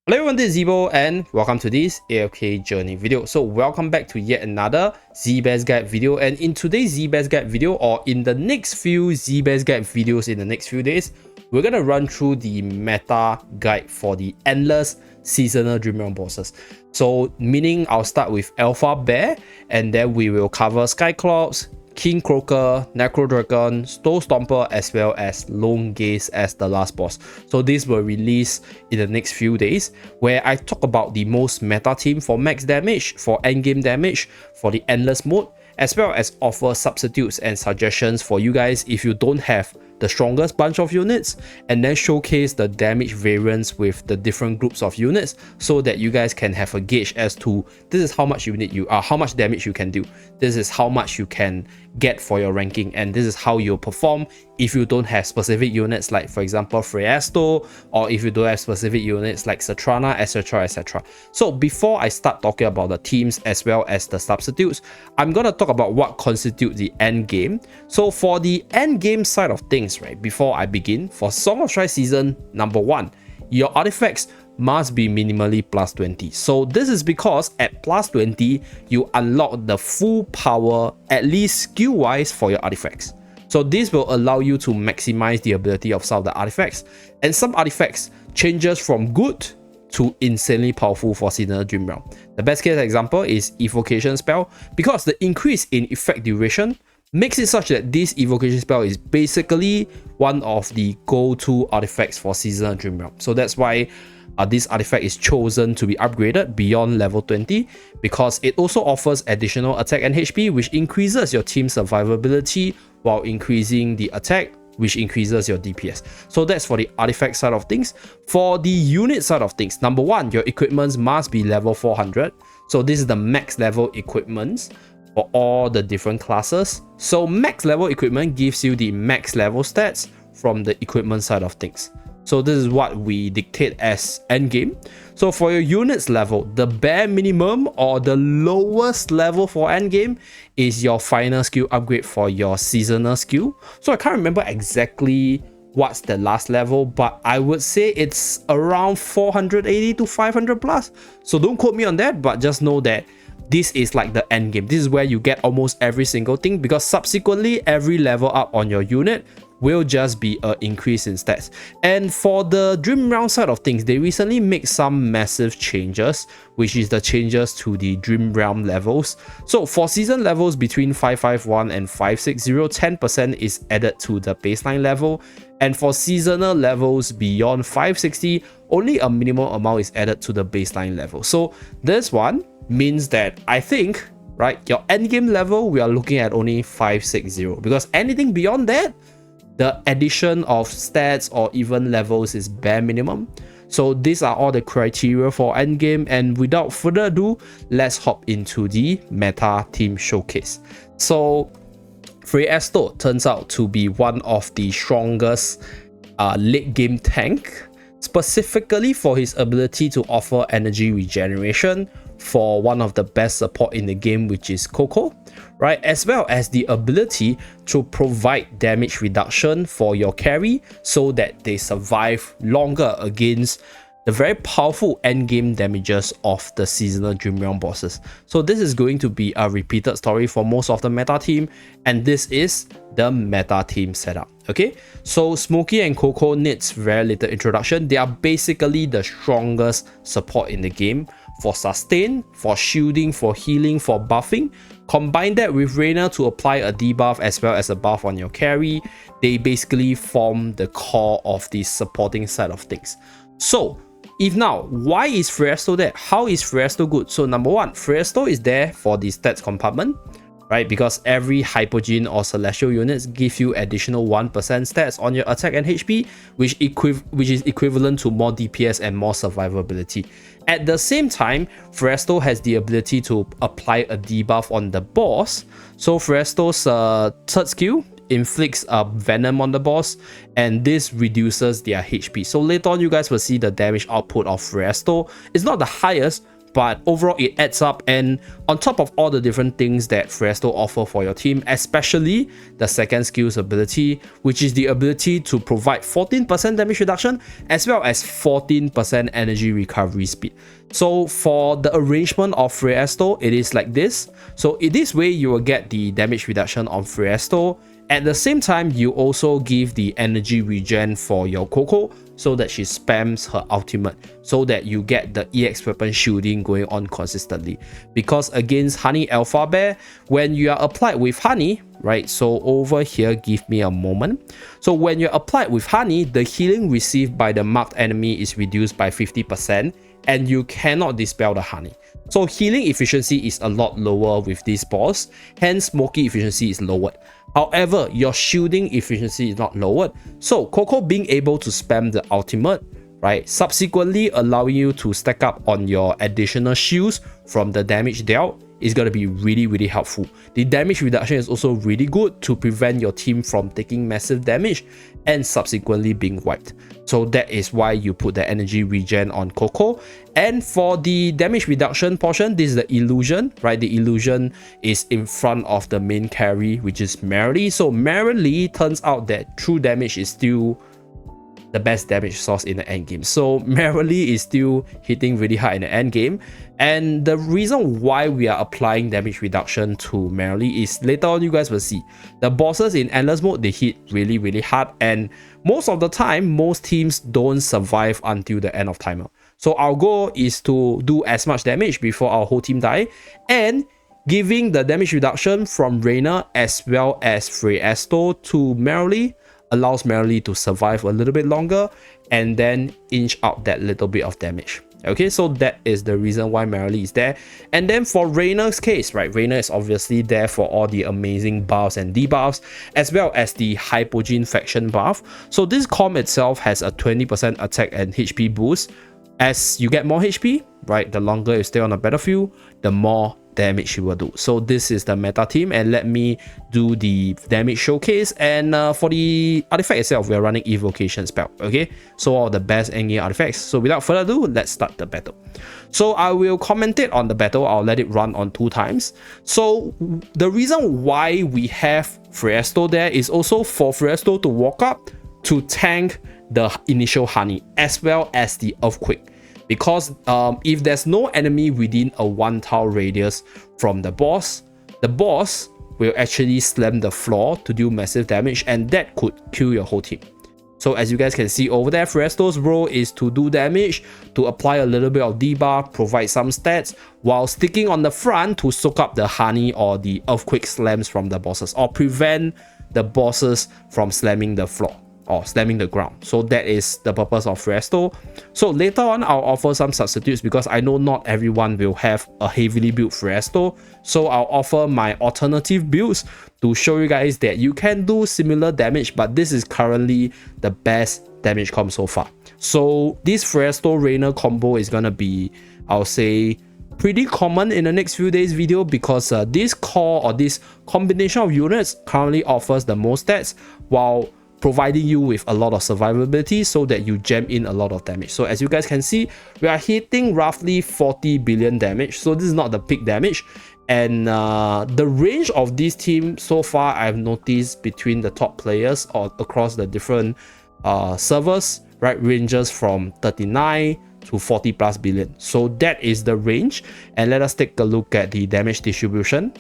Hello everyone, this is Zeeebo and welcome to this AFK journey video. So welcome back to yet another Zeee Best Guide video, and in today's Zeee Best Guide video, or in the next few Zeee Best Guide videos in the next few days, we're gonna run through the meta guide for the endless seasonal Dream Realm bosses. So meaning I'll start with Alpha Bear, and then we will cover Skyclops, King Croaker, Necro Dragon, Stone Stomper, as well as Lone Gaze as the last boss. So these will release in the next few days, where I talk about the most meta team for max damage, for endgame damage, for the endless mode, as well as offer substitutes and suggestions for you guys if you don't have the strongest bunch of units, and then showcase the damage variance with the different groups of units so that you guys can have a gauge as to this is how much unit you are, how much damage you can do, this is how much you can get for your ranking, and this is how you'll perform if you don't have specific units like, for example, Freyasto, or if you don't have specific units like Satrana, etc, etc. So before I start talking about the teams as well as the substitutes, I'm gonna talk about what constitutes the end game. So for the end game side of things, right, before I begin, for Song of Strife season number 1, your artifacts must be minimally plus 20. So this is because at plus 20, you unlock the full power, at least skill wise, for your artifacts. So this will allow you to maximize the ability of some of the artifacts, and some artifacts changes from good to insanely powerful for seasonal Dream Realm. The best case example is Evocation spell, because the increase in effect duration makes it such that this evocation spell is basically one of the go-to artifacts for seasonal Dream Realm. So that's why this artifact is chosen to be upgraded beyond level 20, because it also offers additional attack and HP, which increases your team's survivability while increasing the attack, which increases your DPS. So that's for the artifact side of things. For the unit side of things, number 1, your equipments must be level 400. So this is the max level equipments for all the different classes. So max level equipment gives you the max level stats from the equipment side of things. So this is what we dictate as endgame. So for your units level, the bare minimum or the lowest level for endgame is your final skill upgrade for your seasonal skill. So I can't remember exactly what's the last level, but I would say it's around 480 to 500 plus. So don't quote me on that, but just know that this is like the end game. This is where you get almost every single thing, because subsequently every level up on your unit will just be an increase in stats. And for the Dream Realm side of things, they recently make some massive changes, which is the changes to the Dream Realm levels. So for season levels between 551 and 560, 10% is added to the baseline level, and for seasonal levels beyond 560, only a minimal amount is added to the baseline level. So this one means that I think, right, your endgame level, we are looking at only 560, because anything beyond that, the addition of stats or even levels is bare minimum. So these are all the criteria for endgame, and without further ado, let's hop into the meta team showcase. So Freyasto turns out to be one of the strongest late game tank, specifically for his ability to offer energy regeneration for one of the best support in the game, which is Coco, right? As well as the ability to provide damage reduction for your carry so that they survive longer against the very powerful endgame damages of the seasonal Dream Realm bosses. So this is going to be a repeated story for most of the meta team, and this is the meta team setup. Okay, so Smokey and Coco needs very little introduction. They are basically the strongest support in the game for sustain, for shielding, for healing, for buffing. Combine that with Reina to apply a debuff as well as a buff on your carry. They basically form the core of the supporting side of things. So if now, why is Freyasto there? How is Freyasto good? So number 1, Freyasto is there for the stats compartment, right? Because every Hypogean or Celestial units give you additional 1% stats on your attack and HP, which is equivalent to more DPS and more survivability. At the same time, Freyasto has the ability to apply a debuff on the boss. So Freyasto's third skill inflicts a venom on the boss, and this reduces their HP. So later on, you guys will see the damage output of Freyasto. It's not the highest, but overall it adds up. And on top of all the different things that Freyasto offer for your team, especially the second skill's ability, which is the ability to provide 14% damage reduction as well as 14% energy recovery speed. So for the arrangement of Freyasto, it is like this. So in this way, you will get the damage reduction on Freyasto. At the same time, you also give the energy regen for your Coco so that she spams her ultimate, so that you get the EX weapon shielding going on consistently. Because against Honey Alpha Bear, when you are applied with Honey, right? So over here, give me a moment. So when you're applied with Honey, the healing received by the marked enemy is reduced by 50%, and you cannot dispel the Honey. So healing efficiency is a lot lower with this boss, hence smoky efficiency is lowered. However, your shielding efficiency is not lowered. So Coco being able to spam the ultimate, right, subsequently allowing you to stack up on your additional shields from the damage dealt, is going to be really helpful. The damage reduction is also really good to prevent your team from taking massive damage and subsequently being wiped. So that is why you put the energy regen on Coco. And for the damage reduction portion, this is the illusion, right? The illusion is in front of the main carry, which is Merrily. So Merrily turns out that true damage is still the best damage source in the end game. So Merrily is still hitting really hard in the end game. And the reason why we are applying damage reduction to Merrily is later on you guys will see. The bosses in Endless mode, they hit really hard. And most of the time, most teams don't survive until the end of timer. So our goal is to do as much damage before our whole team die. And giving the damage reduction from Reina as well as Freyasto to Merrily allows Merrily to survive a little bit longer and then inch out that little bit of damage. Okay, so that is the reason why Merrily is there. And then for Reina's case, right, Reina is obviously there for all the amazing buffs and debuffs, as well as the Hypogean faction buff. So this comp itself has a 20% attack and HP boost. As you get more HP, right, the longer you stay on the battlefield, the more damage you will do. So this is the meta team, and let me do the damage showcase. And for the artifact itself, we are running evocation spell. Okay, so all the best endgame artifacts. So without further ado, let's start the battle. So I will commentate on the battle. I'll let it run on 2 times. So the reason why we have Freyasto there is also for Freyasto to walk up to tank the initial Honey as well as the earthquake. Because if there's no enemy within a 1 tile radius from the boss will actually slam the floor to do massive damage, and that could kill your whole team. So as you guys can see over there, Freyasto's role is to do damage, to apply a little bit of debuff, provide some stats, while sticking on the front to soak up the Honey or the earthquake slams from the bosses, or prevent the bosses from slamming the floor or slamming the ground. So that is the purpose of Freyasto. So later on, I'll offer some substitutes because I know not everyone will have a heavily built Freyasto. So I'll offer my alternative builds to show you guys that you can do similar damage, but this is currently the best damage comp so far. So this Freyasto Reina combo is gonna be, I'll say, pretty common in the next few days video, because this core or this combination of units currently offers the most stats while providing you with a lot of survivability so that you jam in a lot of damage. So as you guys can see, we are hitting roughly 40 billion damage. So this is not the peak damage. And the range of this team so far, I've noticed between the top players or across the different servers, right, ranges from 39 to 40 plus billion. So that is the range. And let us take a look at the damage distribution.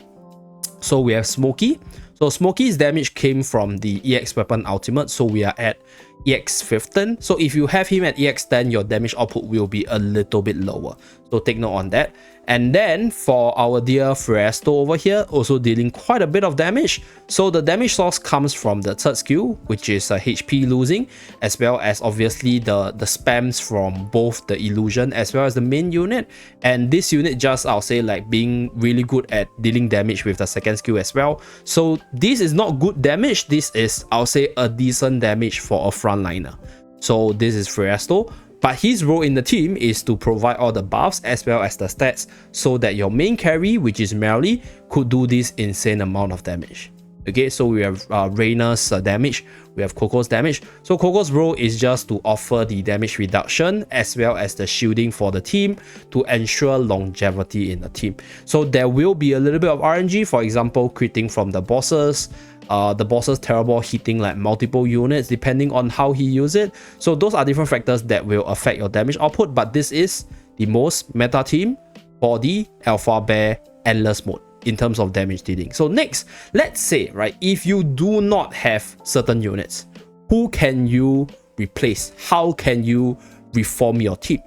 So we have Smokey. So Smokey's damage came from the EX weapon ultimate, so we are at EX 15. So if you have him at EX 10, your damage output will be a little bit lower. So take note on that. And then for our dear Freyasto over here, also dealing quite a bit of damage. So the damage source comes from the third skill, which is HP losing, as well as obviously the spams from both the illusion as well as the main unit. And this unit just, I'll say, like being really good at dealing damage with the second skill as well. So this is not good damage. This is, I'll say, a decent damage for a frontliner. So this is Freyasto. But his role in the team is to provide all the buffs as well as the stats so that your main carry, which is Merrily, could do this insane amount of damage. Okay, so we have Reyna's damage, we have Coco's damage. So Coco's role is just to offer the damage reduction as well as the shielding for the team to ensure longevity in the team. So there will be a little bit of RNG, for example, critting from the bosses, Terror Ball hitting like multiple units depending on how he uses it. So those are different factors that will affect your damage output, but this is the most meta team for the Alpha Bear Endless mode in terms of damage dealing. So next, let's say, right, if you do not have certain units, who can you replace? How can you reform your team?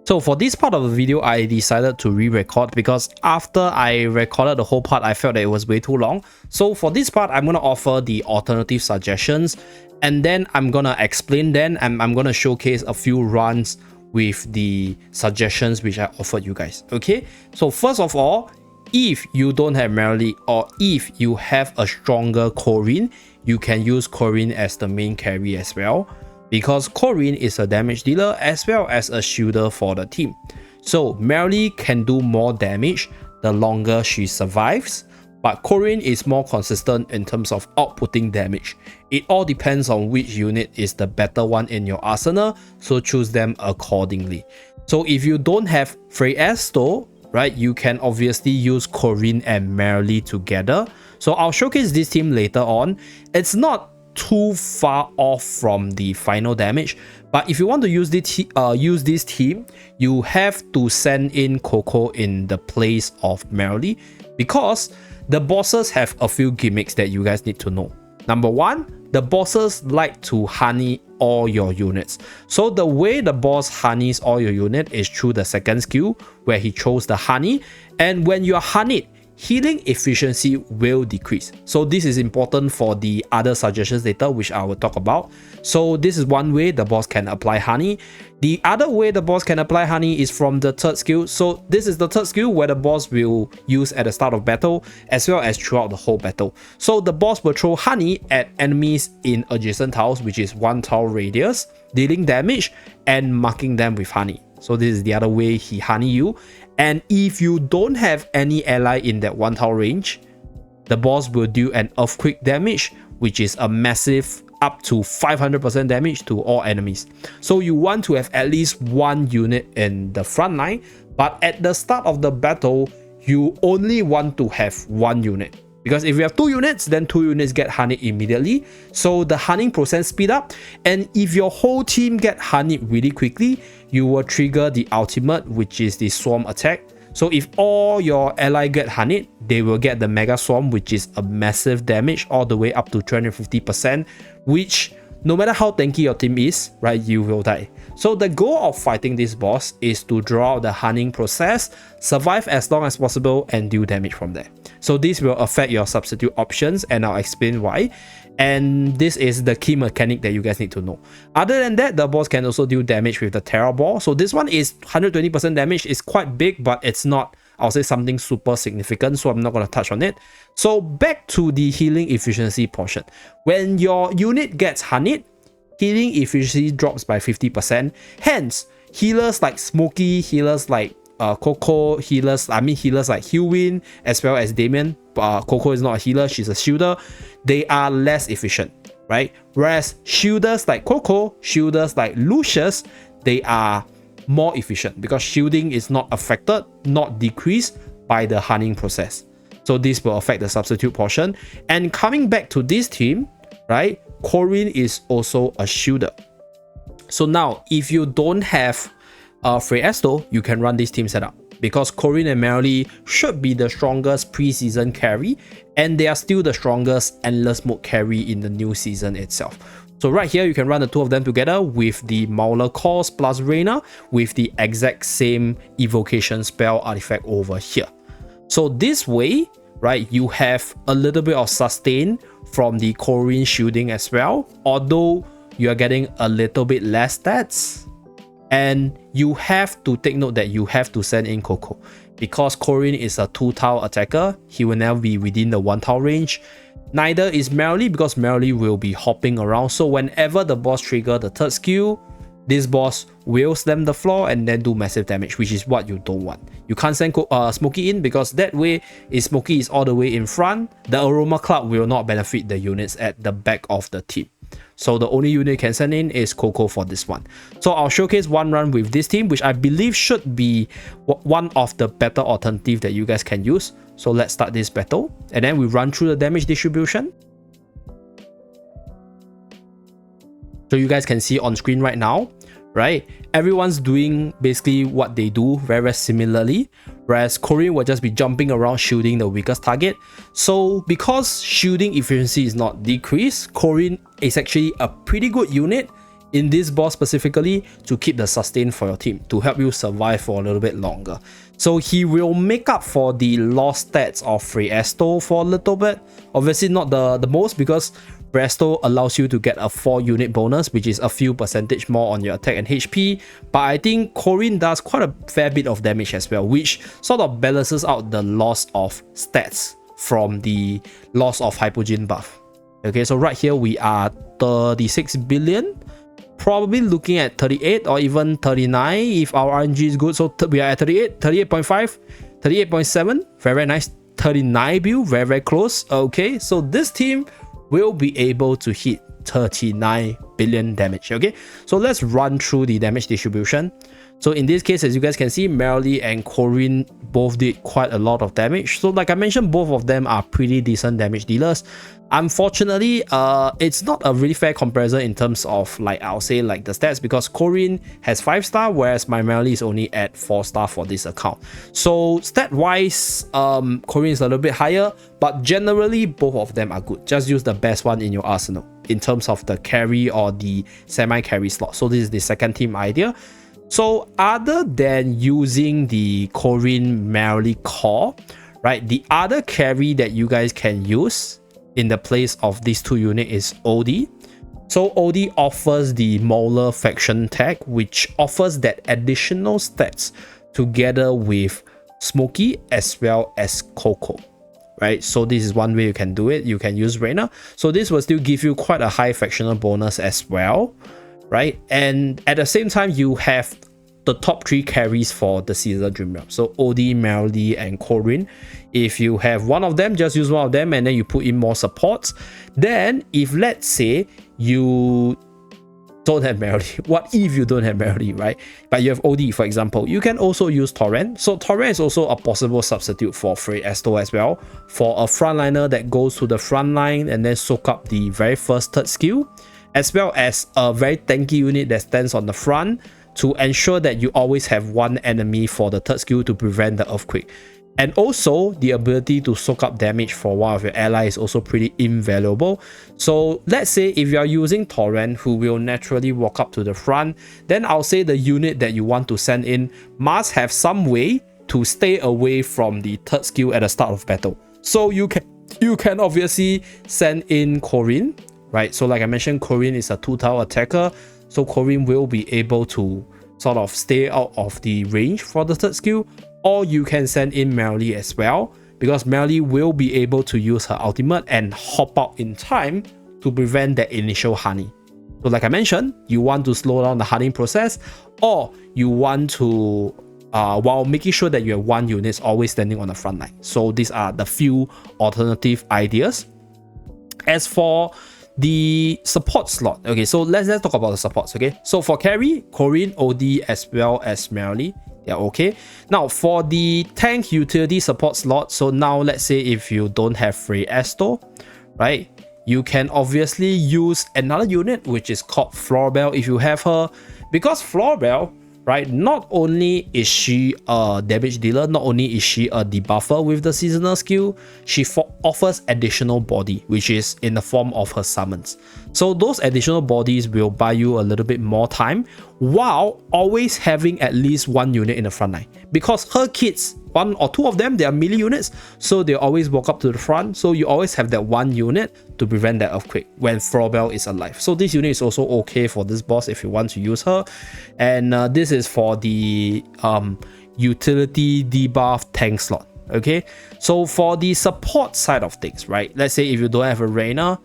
So for this part of the video, I decided to re-record because after I recorded the whole part, I felt that it was way too long. So for this part, I'm going to offer the alternative suggestions, and then I'm going to explain then, and I'm going to showcase a few runs with the suggestions which I offered you guys. Okay, so first of all, if you don't have Merrily, or if you have a stronger Corrin, you can use Corrin as the main carry as well, because Corrin is a damage dealer as well as a shielder for the team. So Merrily can do more damage the longer she survives, but Corrin is more consistent in terms of outputting damage. It all depends on which unit is the better one in your arsenal, so choose them accordingly. So if you don't have Freyasto, right, you can obviously use Corrin and Merrily together. So I'll showcase this team later on. It's not too far off from the final damage, but if you want to use this team, you have to send in Coco in the place of Merrily, because the bosses have a few gimmicks that you guys need to know. Number one, the bosses like to honey all your units. So the way the boss honeys all your unit is through the second skill where he throws the honey, and when you're honeyed, healing efficiency will decrease. So this is important for the other suggestions later, which I will talk about. So this is one way the boss can apply honey. The other way the boss can apply honey is from the third skill. So this is the third skill where the boss will use at the start of battle as well as throughout the whole battle. So the boss will throw honey at enemies in adjacent tiles, which is 1 tile radius, dealing damage and marking them with honey. So this is the other way he honey you. And if you don't have any ally in that 1 tile range, the boss will do an earthquake damage, which is a massive up to 500% damage to all enemies. So you want to have at least one unit in the front line, but at the start of the battle, you only want to have one unit. Because if you have 2 units, then 2 units get honeyed immediately. So the honeying process speed up. And if your whole team get honeyed really quickly, you will trigger the ultimate, which is the swarm attack. So if all your ally get honeyed, they will get the mega swarm, which is a massive damage all the way up to 350%, which no matter how tanky your team is, right, you will die. So the goal of fighting this boss is to draw out the honeying process, survive as long as possible, and deal damage from there. So this will affect your substitute options, and I'll explain why. And this is the key mechanic that you guys need to know. Other than that, the boss can also deal damage with the Terror Ball. So this one is 120% damage. It's quite big, but it's not, I'll say, something super significant, so I'm not going to touch on it. So back to the healing efficiency portion. When your unit gets honeyed, healing efficiency drops by 50%. Hence, healers like Smokey, healers like Coco, healers like Hillwin, as well as Damien. Coco is not a healer, she's a shielder. They are less efficient, right? Whereas shielders like Coco, shielders like Lucius, they are more efficient because shielding is not affected, not decreased by the honeying process. So this will affect the substitute portion. And coming back to this team, right? Corrin is also a shielder. So now, if you don't have Freyasto, you can run this team setup, because Corrin and Merrily should be the strongest preseason carry, and they are still the strongest endless mode carry in the new season itself. So right here, you can run the 2 of them together with the Mauler Cause plus Reyna with the exact same evocation spell artifact over here. So this way, right, you have a little bit of sustain from the Corrin shielding as well, although you are getting a little bit less stats. And you have to take note that you have to send in Coco, because Corrin is a 2 tile attacker. He will never be within the 1 tile range. Neither is Merrily, because Merrily will be hopping around. So whenever the boss triggers the third skill, this boss will slam the floor and then do massive damage, which is what you don't want. You can't send Smokey in, because that way, if Smokey is all the way in front, the Aroma Cloud will not benefit the units at the back of the team. So the only unit you can send in is Coco for this one. So I'll showcase one run with this team, which I believe should be one of the better alternative that you guys can use. So let's start this battle, and then we run through the damage distribution. So you guys can see on screen right now, right? Everyone's doing basically what they do very similarly, whereas Korean will just be jumping around shielding the weakest target. So because shielding efficiency is not decreased, Korean is actually a pretty good unit in this boss specifically to keep the sustain for your team, to help you survive for a little bit longer. So he will make up for the lost stats of Free Esto for a little bit. Obviously not the most, because Presto allows you to get a 4 unit bonus, which is a few percentage more on your attack and HP. But I think Korin does quite a fair bit of damage as well, which sort of balances out the loss of stats from the loss of Hypogean buff. Okay, so right here we are 36 billion. Probably looking at 38 or even 39 if our RNG is good. So we are at 38, 38.5, 38.7. Very nice. 39 build, very close. Okay, so this team will be able to hit 39 billion damage. Okay, so let's run through the damage distribution. So in this case, as you guys can see, Merrily and Corin both did quite a lot of damage. So like I mentioned, both of them are pretty decent damage dealers. Unfortunately, it's not a really fair comparison in terms of, like, I'll say like the stats, because Corin has 5-star, whereas my Merrily is only at 4-star for this account. So stat wise, Corin is a little bit higher, but generally both of them are good. Just use the best one in your arsenal in terms of the carry or the semi-carry slot. So this is the second team idea. So other than using the Corin Merrily core, right, the other carry that you guys can use in the place of these two units is OD. So OD offers the Mauler faction tag, which offers that additional stats together with Smokey as well as Coco, right? So this is one way you can do it. You can use Reina. So this will still give you quite a high factional bonus as well, right? And at the same time, you have the top 3 carries for the Caesar Dream Realm. So OD, Merrily, and Corin. If you have one of them, just use one of them, and then you put in more supports. Then if let's say you don't have Merrily, what if you don't have Merrily, right? But you have OD, for example, you can also use Torrent. So Torrent is also a possible substitute for Frey Esto as well, for a frontliner that goes to the front line and then soak up the very first third skill, as well as a very tanky unit that stands on the front to ensure that you always have one enemy for the third skill to prevent the earthquake. And also the ability to soak up damage for one of your allies is also pretty invaluable. So let's say if you are using Torrent, who will naturally walk up to the front, then I'll say the unit that you want to send in must have some way to stay away from the third skill at the start of battle. So you can obviously send in Corin, right? So like I mentioned, Corin is a 2-tower attacker. So Corin will be able to sort of stay out of the range for the third skill. Or you can send in Merrily as well, because Merrily will be able to use her ultimate and hop out in time to prevent that initial honey. So like I mentioned, you want to slow down the hunting process, or you want to, while making sure that you have one unit always standing on the front line. So these are the few alternative ideas. As for the support slot, okay, so let's talk about the supports. Okay, so for carry, Corin, OD, as well as Merrily, yeah, okay. Now for the tank utility support slot, so now let's say if you don't have Frey Esto, right, you can obviously use another unit which is called Florbell if you have her, because Florbell, right, not only is she a damage dealer, not only is she a debuffer with the seasonal skill, she offers additional body, which is in the form of her summons. So those additional bodies will buy you a little bit more time while always having at least one unit in the front line, because her kids, 1 or 2 of them, they are melee units, so they always walk up to the front. So you always have that one unit to prevent that earthquake when Florbell is alive. So this unit is also okay for this boss if you want to use her. And this is for the utility debuff tank slot. Okay, so for the support side of things, right, let's say if you don't have a Reina,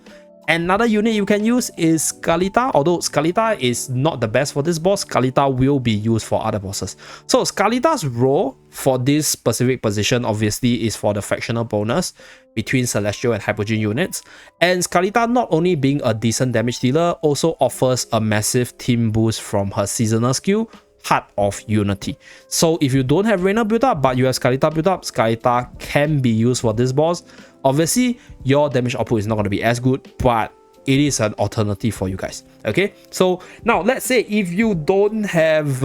Another unit you can use is Skalita, although Skalita is not the best for this boss. Skalita will be used for other bosses. So Skalita's role for this specific position obviously is for the fractional bonus between Celestial and Hypogean units. And Skalita, not only being a decent damage dealer, also offers a massive team boost from her seasonal skill, Heart of Unity. So if you don't have Reina built up but you have Skalita built up, Skalita can be used for this boss. Obviously, your damage output is not going to be as good, but it is an alternative for you guys. Okay, so now let's say if you don't have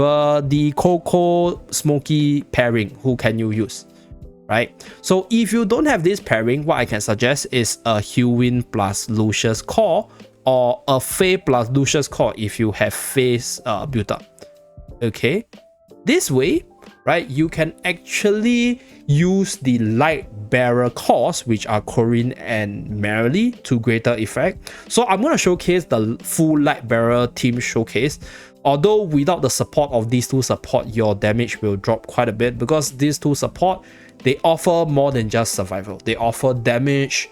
the Coco Smoky pairing, who can you use? Right, so if you don't have this pairing, what I can suggest is a Hewin plus Lucius core, or a Faye plus Lucius core if you have Faye's built up. Okay, this way, right, you can actually use the light bearer cores, which are Corinne and Merrily, to greater effect. So I'm going to showcase the full light bearer team showcase. Although without the support of these two support, your damage will drop quite a bit, because these two support, they offer more than just survival. They offer damage,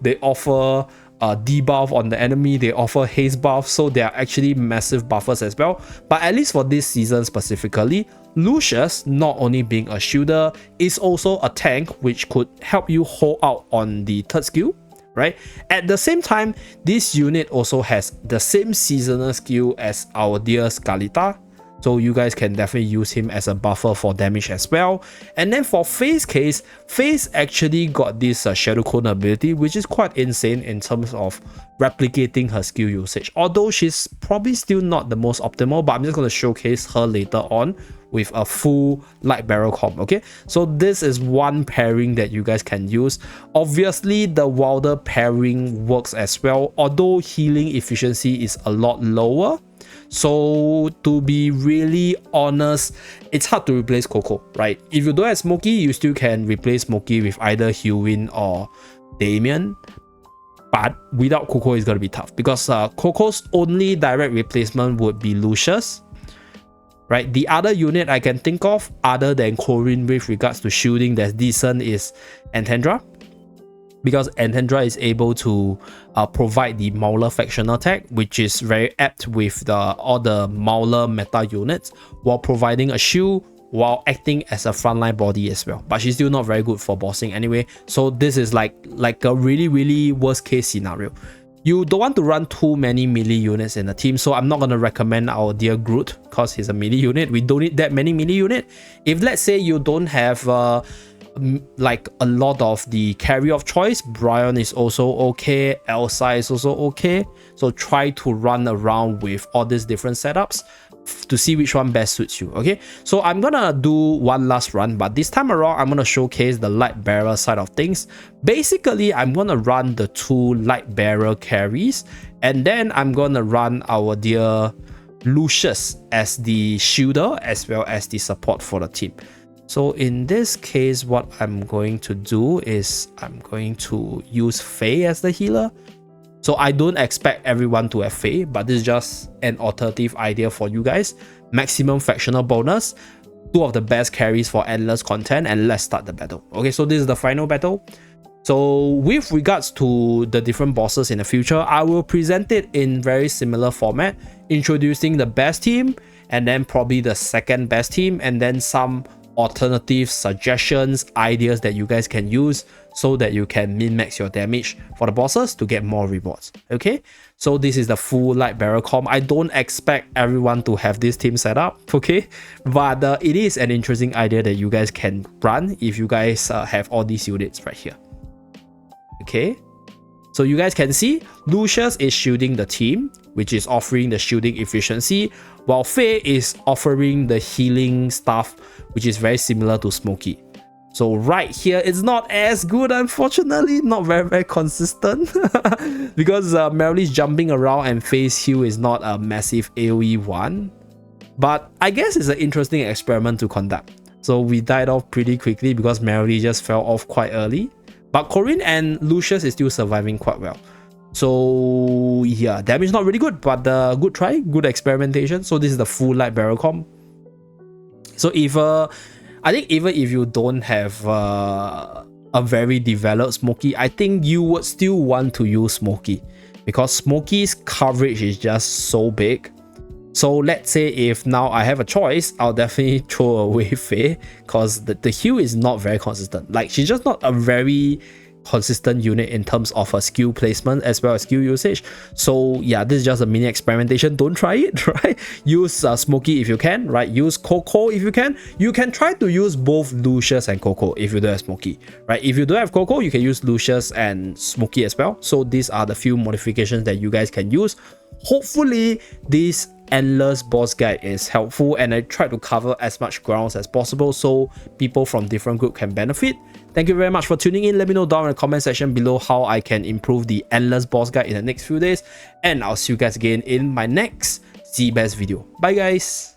they offer debuff on the enemy, they offer haste buff, so they are actually massive buffers as well. But at least for this season specifically, Lucius, not only being a shielder, is also a tank, which could help you hold out on the third skill, right? At the same time, this unit also has the same seasonal skill as our dear Skalita, so you guys can definitely use him as a buffer for damage as well. And then for Faye's case, Faye's actually got this Shadow Clone ability, which is quite insane in terms of replicating her skill usage. Although she's probably still not the most optimal, but I'm just going to showcase her later on with a full light barrel comp. Okay, so this is one pairing that you guys can use. Obviously, the Wilder pairing works as well, although healing efficiency is a lot lower. So to be really honest, it's hard to replace Coco, right? If you don't have Smokey, you still can replace Smokey with either Hewin or Damien. But without Coco, it's going to be tough, because Coco's only direct replacement would be Lucius, right? The other unit I can think of, other than Corinne with regards to shielding that's decent, is Antandra, because Antandra is able to provide the Mauler factional attack, which is very apt with all the Mauler meta units, while providing a shield while acting as a frontline body as well. But she's still not very good for bossing anyway, so this is like a really worst case scenario. You don't want to run too many melee units in the team, so I'm not going to recommend our dear Groot, because he's a melee unit. We don't need that many melee unit. If let's say you don't have like a lot of the carry of choice, Brian is also okay, Elsa is also okay, so try to run around with all these different setups to see which one best suits you. Okay, so I'm gonna do one last run, but this time around I'm gonna showcase the light bearer side of things. Basically, I'm gonna run the two light bearer carries, and then I'm gonna run our dear Lucius as the shielder as well as the support for the team. So in this case, what I'm going to do is I'm going to use Faye as the healer. So I don't expect everyone to have Faye, but this is just an alternative idea for you guys. Maximum fractional bonus, two of the best carries for endless content, and let's start the battle. Okay, so this is the final battle. So with regards to the different bosses in the future, I will present it in very similar format, introducing the best team, and then probably the second best team, and then some alternative suggestions, ideas that you guys can use so that you can min-max your damage for the bosses to get more rewards. Okay, so this is the full light barrel comp. I don't expect everyone to have this team set up, okay, but it is an interesting idea that you guys can run if you guys have all these units right here. Okay, so you guys can see Lucius is shielding the team, which is offering the shielding efficiency, while Faye is offering the healing stuff, which is very similar to Smokey. So right here, it's not as good, unfortunately, not very consistent, because Merrily's jumping around and Faye's heal is not a massive AoE one. But I guess it's an interesting experiment to conduct. So we died off pretty quickly because Merrily just fell off quite early. But Corinne and Lucius is still surviving quite well. So yeah, damage not really good, but good try, good experimentation. So this is the full light barrel comp. So if I think even if you don't have a a very developed Smokey, I think you would still want to use Smokey because Smokey's coverage is just so big. So let's say if now I have a choice, I'll definitely throw away Faye because the heal is not very consistent. Like, she's just not a very consistent unit in terms of her skill placement as well as skill usage. So yeah, this is just a mini experimentation. Don't try it, right? Use Smokey if you can, right? Use Coco if you can. You can try to use both Lucius and Coco if you don't have Smokey, right? If you don't have Coco, you can use Lucius and Smokey as well. So these are the few modifications that you guys can use. Hopefully this endless boss guide is helpful, and I try to cover as much grounds as possible so people from different groups can benefit. Thank you very much for tuning in. Let me know down in the comment section below how I can improve the endless boss guide in the next few days, and I'll see you guys again in my next Zeeebez video. Bye guys.